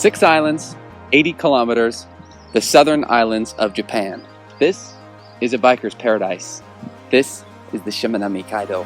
6 islands, 80 kilometers, the southern islands of Japan. This is a biker's paradise. This is the Shimanami Kaido.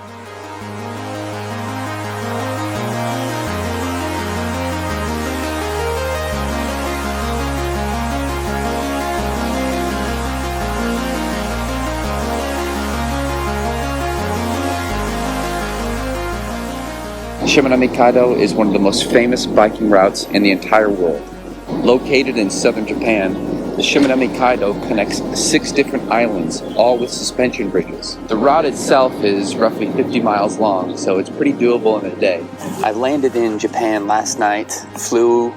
Shimanami Kaido is one of the most famous biking routes in the entire world. Located in southern Japan, the Shimanami Kaido connects 6 different islands, all with suspension bridges. The route itself is roughly 50 miles long, so it's pretty doable in a day. I landed in Japan last night, flew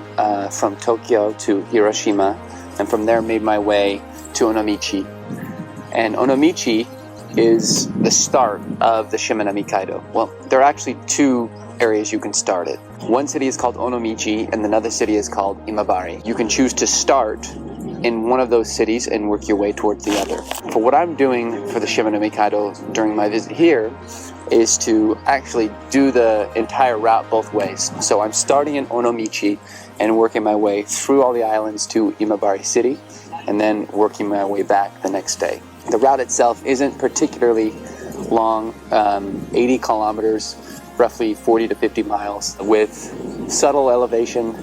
from Tokyo to Hiroshima, and from there made my way to Onomichi. And Onomichi is the start of the Shimanami Kaido. Well, there are actually 2 areas you can start it. One city is called Onomichi and another city is called Imabari. You can choose to start in one of those cities and work your way towards the other. For what I'm doing for the Shimanami Kaido during my visit here is to actually do the entire route both ways. So I'm starting in Onomichi and working my way through all the islands to Imabari City and then working my way back the next day. The route itself isn't particularly long, 80 kilometers, roughly 40 to 50 miles, with subtle elevation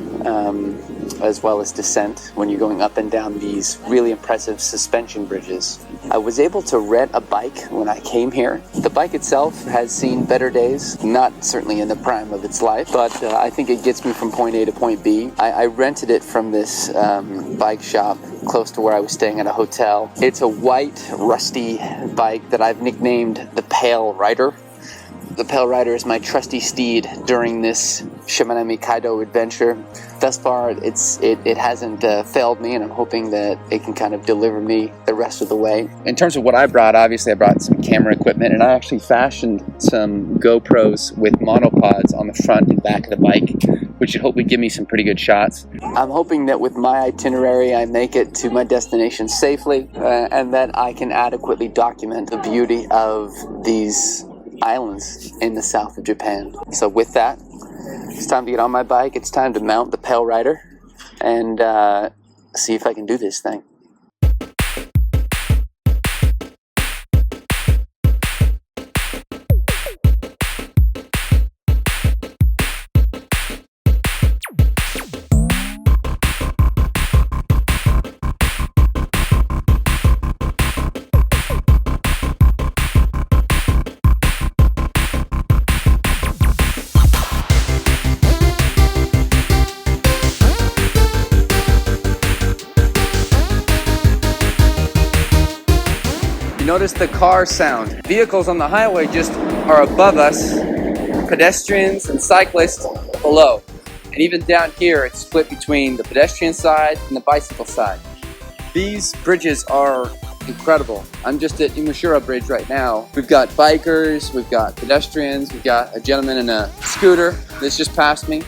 as well as descent when you're going up and down these really impressive suspension bridges. I was able to rent a bike when I came here. The bike itself has seen better days, not certainly in the prime of its life, but I think it gets me from point A to point B. I rented it from this bike shop close to where I was staying at a hotel. It's a white, rusty bike that I've nicknamed the Pale Rider. The Pale Rider is my trusty steed during this Shimanami Kaido adventure. Thus far, it hasn't failed me, and I'm hoping that it can kind of deliver me the rest of the way. In terms of what I brought, obviously I brought some camera equipment, and I actually fashioned some GoPros with monopods on the front and back of the bike, which should hopefully give me some pretty good shots. I'm hoping that with my itinerary, I make it to my destination safely, and that I can adequately document the beauty of these islands in the south of Japan. So with that, it's time to get on my bike. It's time to mount the Pale Rider and see if I can do this thing. Notice the car sound. Vehicles on the highway just are above us, pedestrians and cyclists below. And even down here, it's split between the pedestrian side and the bicycle side. These bridges are incredible. I'm just at Imashura Bridge right now. We've got bikers, we've got pedestrians, we've got a gentleman in a scooter that's just passed me.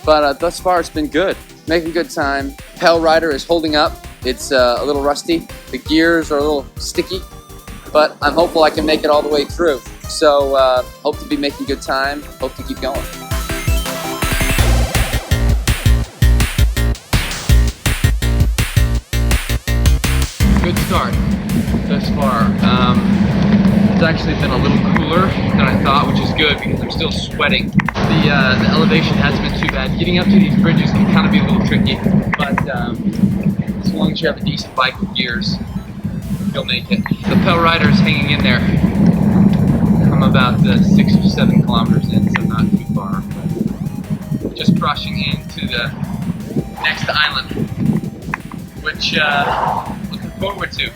But thus far, it's been good. Making good time. Pale Rider is holding up. It's a little rusty. The gears are a little sticky, but I'm hopeful I can make it all the way through. So hope to be making good time. Hope to keep going. Good start thus far. It's actually been a little cooler than I thought, which is good because I'm still sweating. The elevation hasn't been too bad. Getting up to these bridges can kind of be a little tricky, but as long as you have a decent bike with gears, you'll make it. The Pale Rider is hanging in there. I'm about 6 or 7 kilometers in, so not too far. But just crushing into the next island, which looking forward to.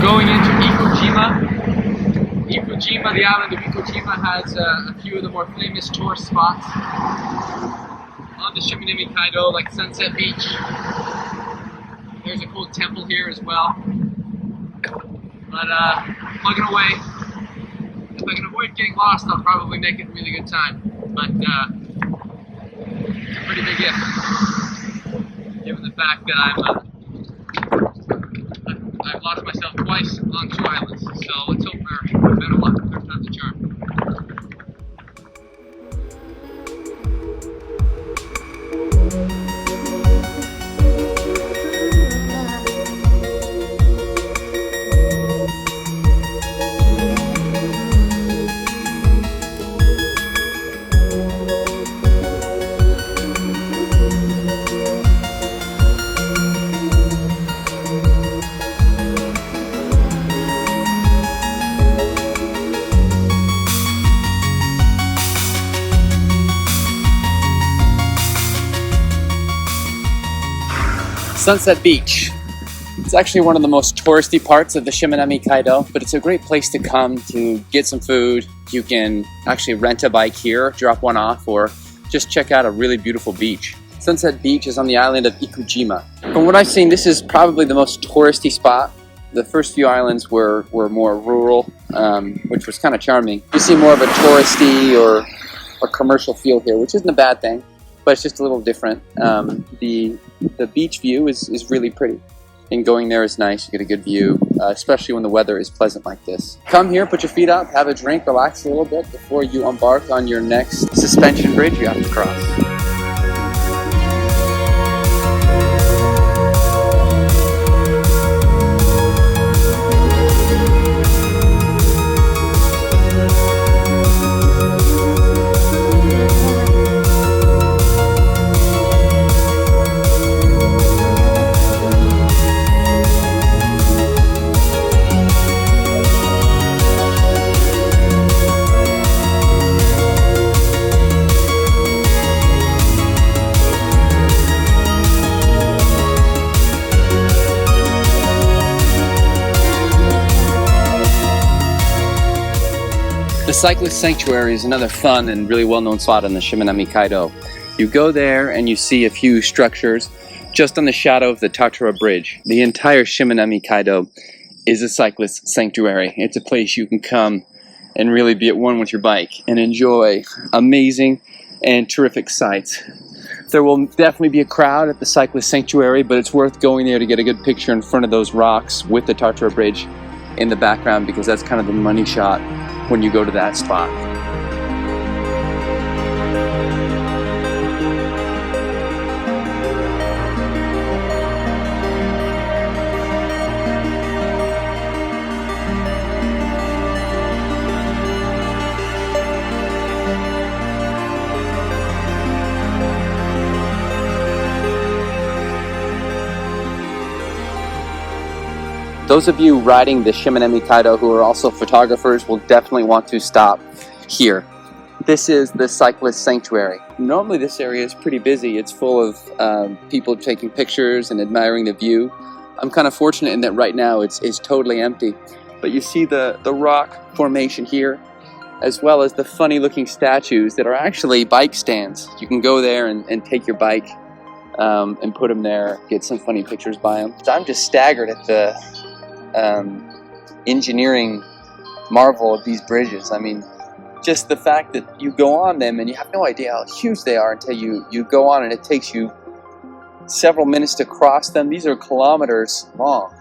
Going into Ikojima, the island of Ikojima has a few of the more famous tourist spots. On the Shimanami Kaido, like Sunset Beach. There's a cool temple here as well. But plugging away. If I can avoid getting lost, I'll probably make it a really good time. But it's a pretty big if, given the fact that I've lost myself twice on 2 islands. So let's hope for better luck. Third time's a charm. Sunset Beach. It's actually one of the most touristy parts of the Shimanami Kaido, but it's a great place to come to get some food. You can actually rent a bike here, drop one off, or just check out a really beautiful beach. Sunset Beach is on the island of Ikujima. From what I've seen, this is probably the most touristy spot. The first few islands were more rural, which was kind of charming. You see more of a touristy or commercial feel here, which isn't a bad thing, but it's just a little different. The beach view is really pretty, and going there is nice. You get a good view, especially when the weather is pleasant like this. Come here, put your feet up, have a drink, relax a little bit before you embark on your next suspension bridge you have to cross. The Cyclist Sanctuary is another fun and really well-known spot in the Shimanami Kaido. You go there and you see a few structures just on the shadow of the Tatara Bridge. The entire Shimanami Kaido is a cyclist sanctuary. It's a place you can come and really be at one with your bike and enjoy amazing and terrific sights. There will definitely be a crowd at the Cyclist Sanctuary, but it's worth going there to get a good picture in front of those rocks with the Tatara Bridge in the background, because that's kind of the money shot when you go to that spot. Those of you riding the Shimanami Kaido who are also photographers will definitely want to stop here. This is the Cyclist Sanctuary. Normally this area is pretty busy. It's full of people taking pictures and admiring the view. I'm kind of fortunate in that right now it's totally empty. But you see the rock formation here, as well as the funny looking statues that are actually bike stands. You can go there and take your bike and put them there, get some funny pictures by them. So I'm just staggered at the engineering marvel of these bridges. I mean, just the fact that you go on them and you have no idea how huge they are until you go on, and it takes you several minutes to cross them. These are kilometers long,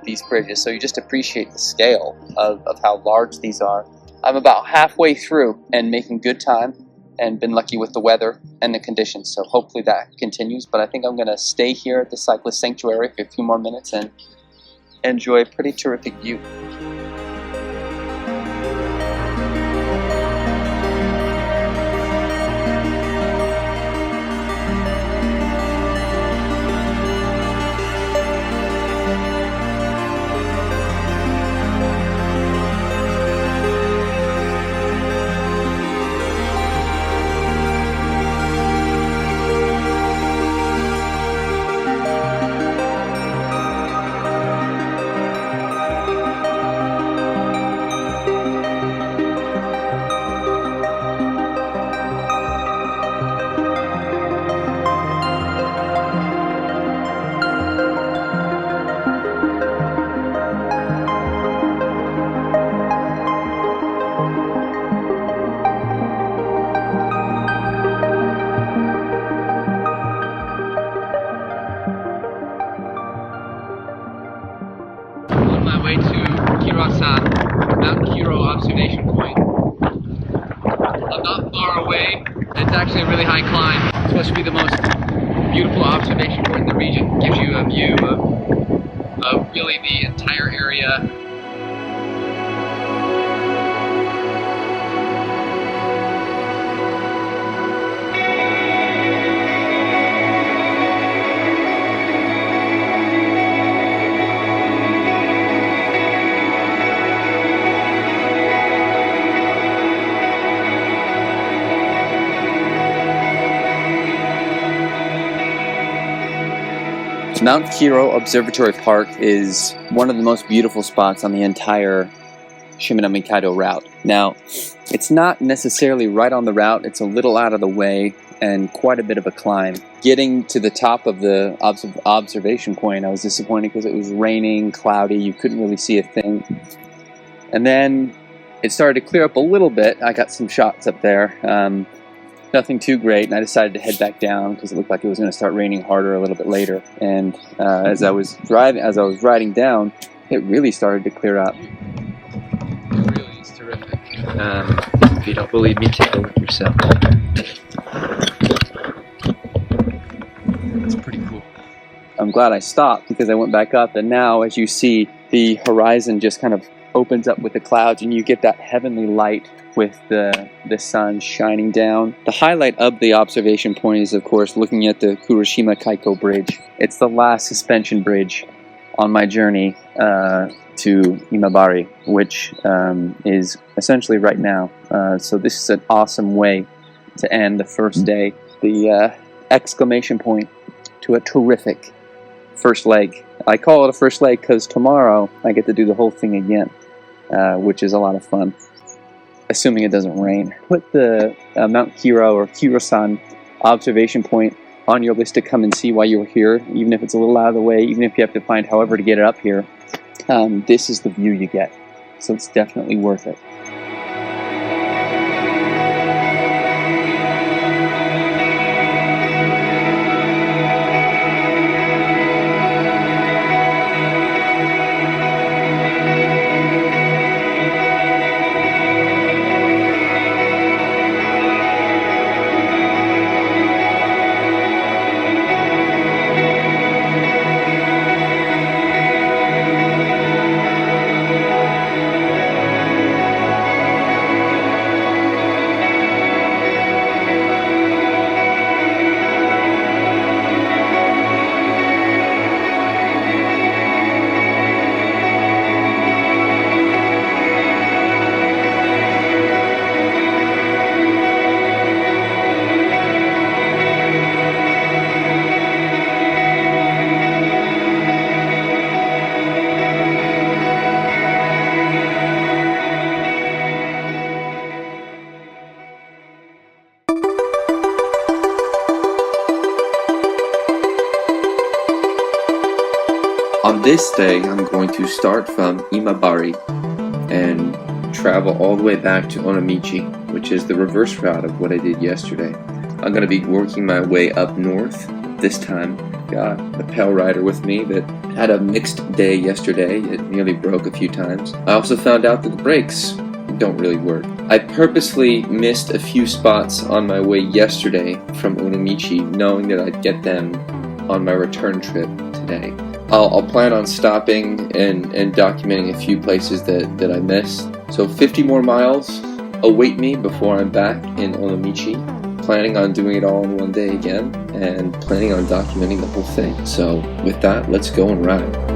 these bridges, so you just appreciate the scale of how large these are. I'm about halfway through and making good time, and been lucky with the weather and the conditions, so hopefully that continues. But I think I'm going to stay here at the Cyclist Sanctuary for a few more minutes and enjoy a pretty terrific view. way to Kiro-san, Mount Kiro observation point. I'm not far away. It's actually a really high climb. It's supposed to be the most beautiful observation point in the region. Gives you a view of really the entire area. Mount Kiro Observatory Park is one of the most beautiful spots on the entire Shimanami Kaido route. Now, it's not necessarily right on the route, it's a little out of the way and quite a bit of a climb. Getting to the top of the observation point, I was disappointed because it was raining, cloudy, you couldn't really see a thing. And then it started to clear up a little bit. I got some shots up there. Nothing too great, and I decided to head back down because it looked like it was going to start raining harder a little bit later. And as I was riding down, it really started to clear up. It really is terrific. If you don't believe me, take a look yourself. It's pretty cool. I'm glad I stopped because I went back up, and now, as you see, the horizon just kind of opens up with the clouds, and you get that heavenly light with the sun shining down. The highlight of the observation point is, of course, looking at the Shimanami Kaido Bridge. It's the last suspension bridge on my journey to Imabari, which is essentially right now. So this is an awesome way to end the first day. The exclamation point to a terrific first leg. I call it a first leg because tomorrow I get to do the whole thing again, which is a lot of fun. Assuming it doesn't rain. Put the Mount Kiro or Kiro-san observation point on your list to come and see while you're here, even if it's a little out of the way, even if you have to find however to get it up here. This is the view you get, so it's definitely worth it. On this day, I'm going to start from Imabari and travel all the way back to Onomichi, which is the reverse route of what I did yesterday. I'm going to be working my way up north. This time, got a pal rider with me that had a mixed day yesterday. It nearly broke a few times. I also found out that the brakes don't really work. I purposely missed a few spots on my way yesterday from Onomichi, knowing that I'd get them on my return trip today. I'll plan on stopping and documenting a few places that I missed. So 50 more miles await me before I'm back in Onomichi. Planning on doing it all in one day again and planning on documenting the whole thing. So with that, let's go and ride.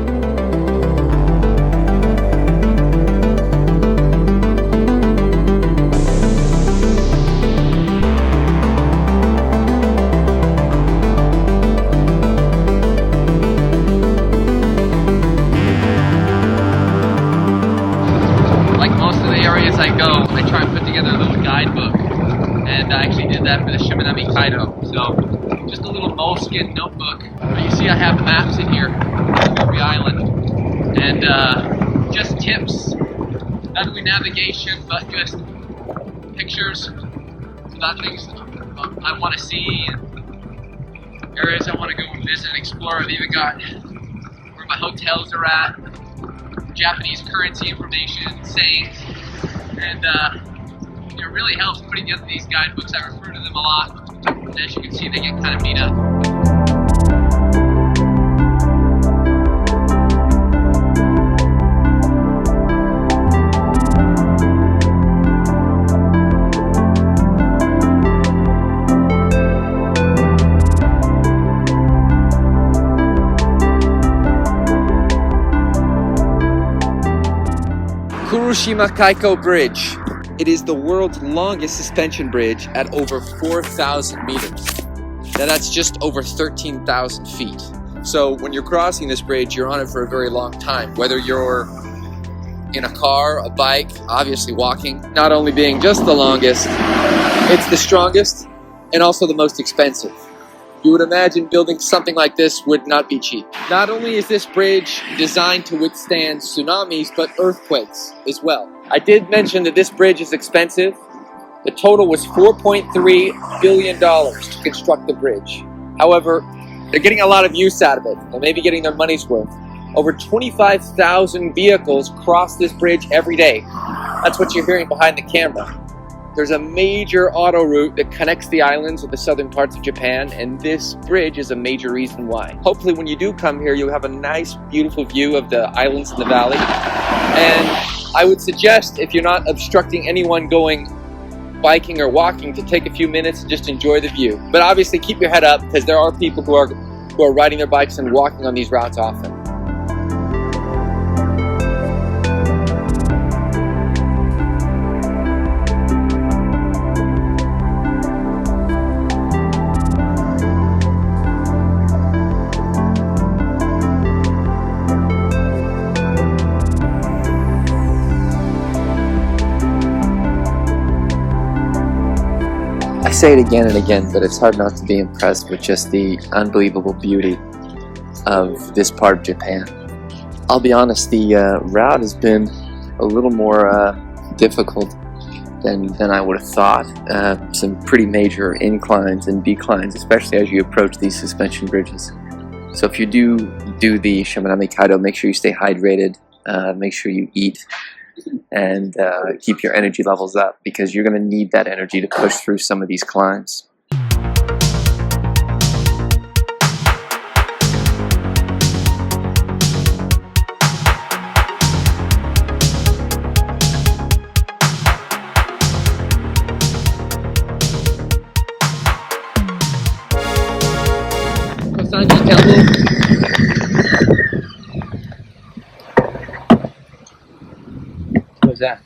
I go, I try and put together a little guidebook, and I actually did that for the Shimanami Kaido. So, just a little moleskin notebook. But you see I have maps in here of every island, and just tips, not only navigation, but just pictures about things I want to see, and areas I want to go and visit and explore. I've even got where my hotels are at. Japanese currency information, sayings, and it really helps putting together these guidebooks. I refer to them a lot, and as you can see, they get kind of beat up. Shimanami Kaido Bridge. It is the world's longest suspension bridge at over 4,000 meters. Now that's just over 13,000 feet. So when you're crossing this bridge, you're on it for a very long time. Whether you're in a car, a bike, obviously walking, not only being just the longest, it's the strongest and also the most expensive. You would imagine building something like this would not be cheap. Not only is this bridge designed to withstand tsunamis, but earthquakes as well. I did mention that this bridge is expensive. The total was $4.3 billion to construct the bridge. However, they're getting a lot of use out of it. They may be getting their money's worth. Over 25,000 vehicles cross this bridge every day. That's what you're hearing behind the camera. There's a major auto route that connects the islands with the southern parts of Japan, and this bridge is a major reason why. Hopefully when you do come here, you'll have a nice, beautiful view of the islands in the valley. And I would suggest, if you're not obstructing anyone going biking or walking, to take a few minutes and just enjoy the view. But obviously keep your head up, because there are people who are riding their bikes and walking on these routes often. I say it again and again, but it's hard not to be impressed with just the unbelievable beauty of this part of Japan. I'll be honest, the route has been a little more difficult than I would have thought. Some pretty major inclines and declines, especially as you approach these suspension bridges. So if you do the Shimanami Kaido, make sure you stay hydrated, make sure you eat, and keep your energy levels up, because you're going to need that energy to push through some of these climbs. Kosanji Temple. What was that?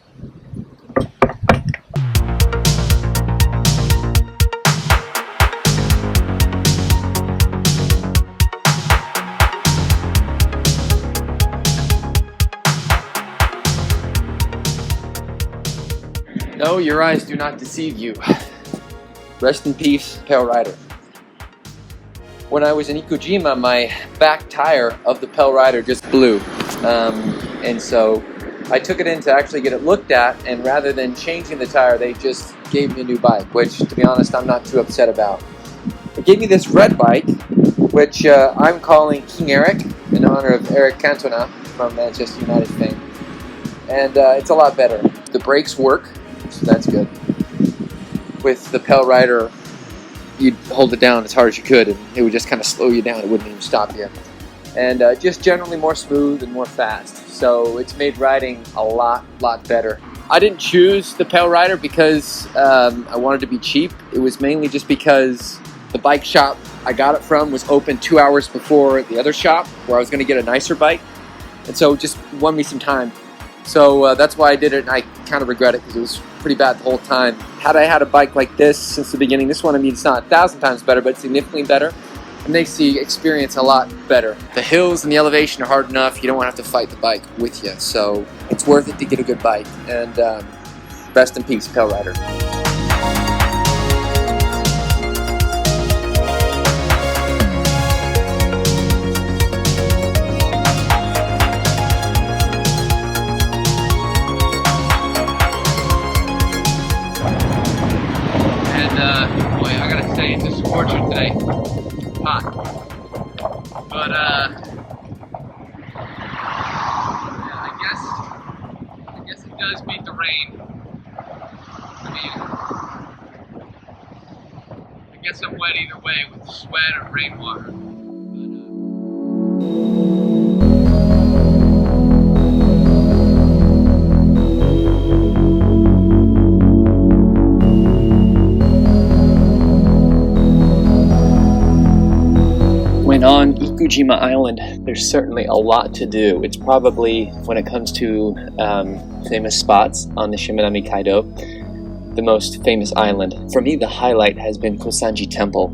No, your eyes do not deceive you. Rest in peace, Pale Rider. When I was in Ikujima, my back tire of the Pale Rider just blew. And so I took it in to actually get it looked at, and rather than changing the tire, they just gave me a new bike, which, to be honest, I'm not too upset about. They gave me this red bike, which I'm calling King Eric, in honor of Eric Cantona from Manchester United fame. And it's a lot better. The brakes work, so that's good. With the Pale Rider, you'd hold it down as hard as you could, and it would just kind of slow you down. It wouldn't even stop you. And just generally more smooth and more fast. So it's made riding a lot better. I didn't choose the Pale Rider because I wanted to be cheap. It was mainly just because the bike shop I got it from was open 2 hours before the other shop where I was going to get a nicer bike. And so it just won me some time. So that's why I did it, and I kind of regret it because it was pretty bad the whole time. Had I had a bike like this since the beginning, this one, I mean, it's not 1,000 times better, but significantly better. It makes the experience a lot better. The hills and the elevation are hard enough. You don't want to have to fight the bike with you. So it's worth it to get a good bike. And rest in peace, Pale Rider. Boy, I gotta say, it's a scorcher today. Hot. But, yeah, I rain. I mean, I guess I'm wet either way with sweat or rainwater. When on Ikujima Island, there's certainly a lot to do. It's probably, when it comes to famous spots on the Shimanami Kaido, the most famous island. For me, the highlight has been Kosanji Temple,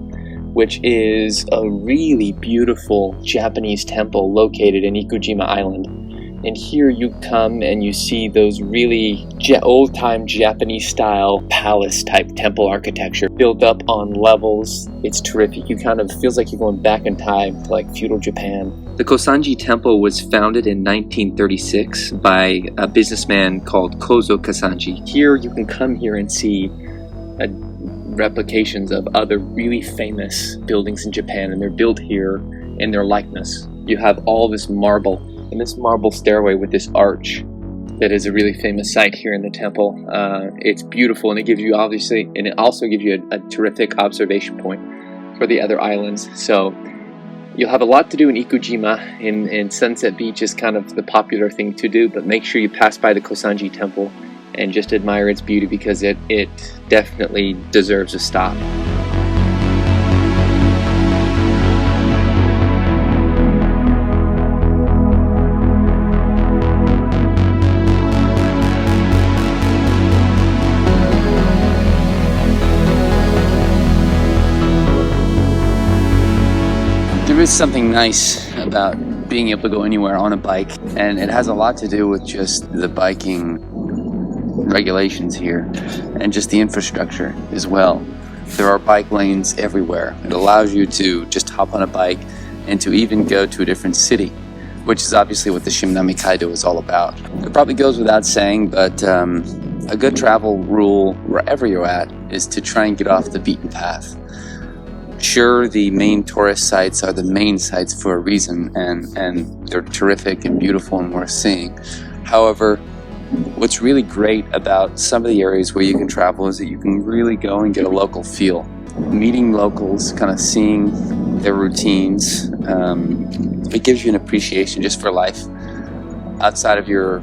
which is a really beautiful Japanese temple located in Ikujima Island. And here you come and you see those really old-time Japanese-style palace-type temple architecture built up on levels. It's terrific. You kind of feels like you're going back in time to like feudal Japan. The Kosanji Temple was founded in 1936 by a businessman called Kozo Kosanji. Here you can come here and see replications of other really famous buildings in Japan, and they're built here in their likeness. You have all this marble, and this marble stairway with this arch that is a really famous sight here in the temple. It's beautiful, and it gives you it also gives you a terrific observation point for the other islands. So you'll have a lot to do in Ikujima, and Sunset Beach is kind of the popular thing to do, but make sure you pass by the Kosanji Temple and just admire its beauty, because it definitely deserves a stop. There is something nice about being able to go anywhere on a bike, and it has a lot to do with just the biking regulations here and just the infrastructure as well. There are bike lanes everywhere. It allows you to just hop on a bike and to even go to a different city, which is obviously what the Shimanami Kaido is all about. It probably goes without saying, but a good travel rule wherever you're at is to try and get off the beaten path. Sure, the main tourist sites are the main sites for a reason, and they're terrific and beautiful and worth seeing. However, what's really great about some of the areas where you can travel is that you can really go and get a local feel. Meeting locals, kind of seeing their routines, it gives you an appreciation just for life outside of your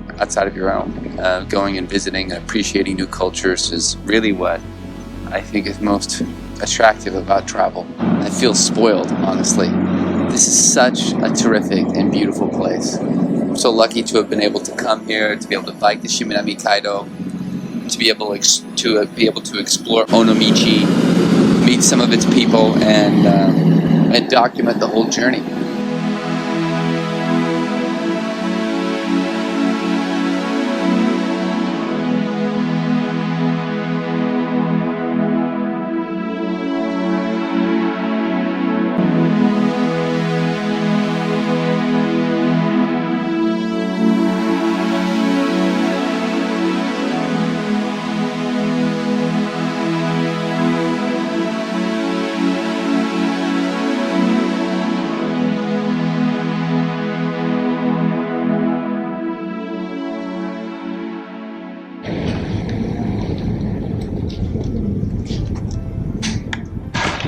own. Going and visiting and appreciating new cultures is really what I think is most attractive about travel. I feel spoiled, honestly. This is such a terrific and beautiful place. I'm so lucky to have been able to come here, to be able to bike the Shimanami Kaido, to be able to explore Onomichi, meet some of its people, and document the whole journey.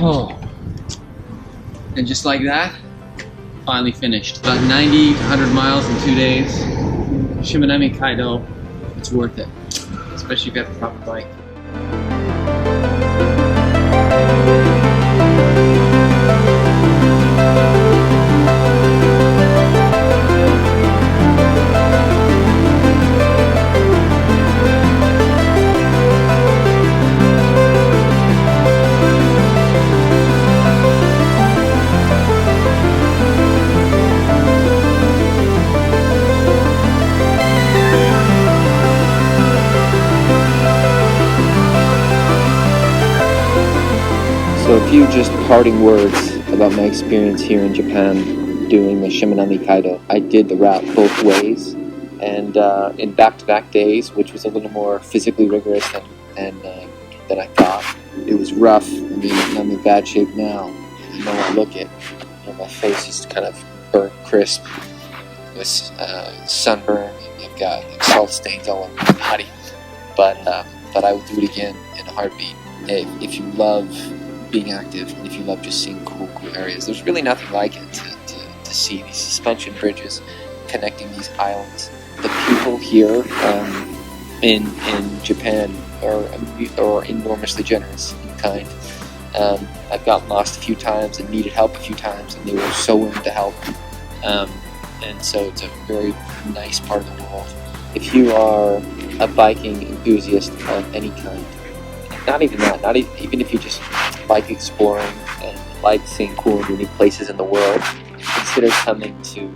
Oh, and just like that, finally finished. About 90 to 100 miles in 2 days. Shimanami Kaido, it's worth it, especially if you have the proper bike. So a few just parting words about my experience here in Japan doing the Shimanami Kaido. I did the route both ways, and in back-to-back days, which was a little more physically rigorous than I thought. It was rough. I mean, I'm in bad shape now. You know, I look at, my face is kind of burnt crisp with sunburn, and I've got like, salt stains all over my body. but I would do it again in a heartbeat. If you love being active and if you love just seeing cool areas, there's really nothing like it to see these suspension bridges connecting these islands. The people here in Japan are enormously generous and kind. I've gotten lost a few times and needed help a few times, and they were so willing to help. And so it's a very nice part of the world. If you are a biking enthusiast of any kind, not even that, even if you just like exploring and like seeing cool and unique places in the world, consider coming to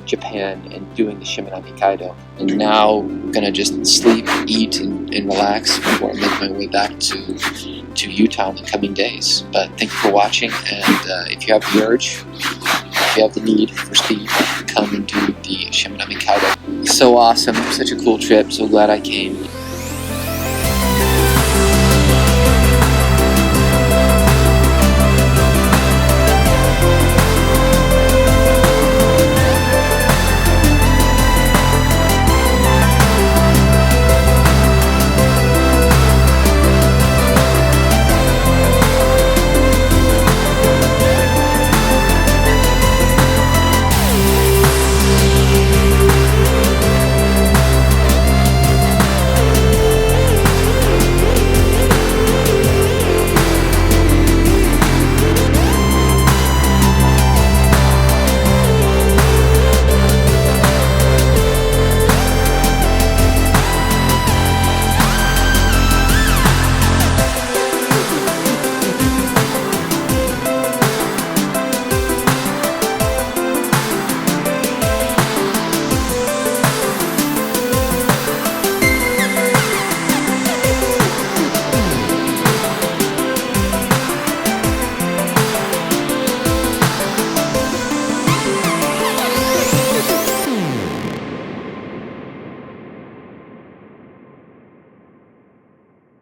Japan and doing the Shimanami Kaido. And now I'm gonna just sleep, eat, and relax before I make my way back to Utah in the coming days. But thank you for watching, and if you have the urge, if you have the need for speed, come and do the Shimanami Kaido. So awesome, such a cool trip, so glad I came.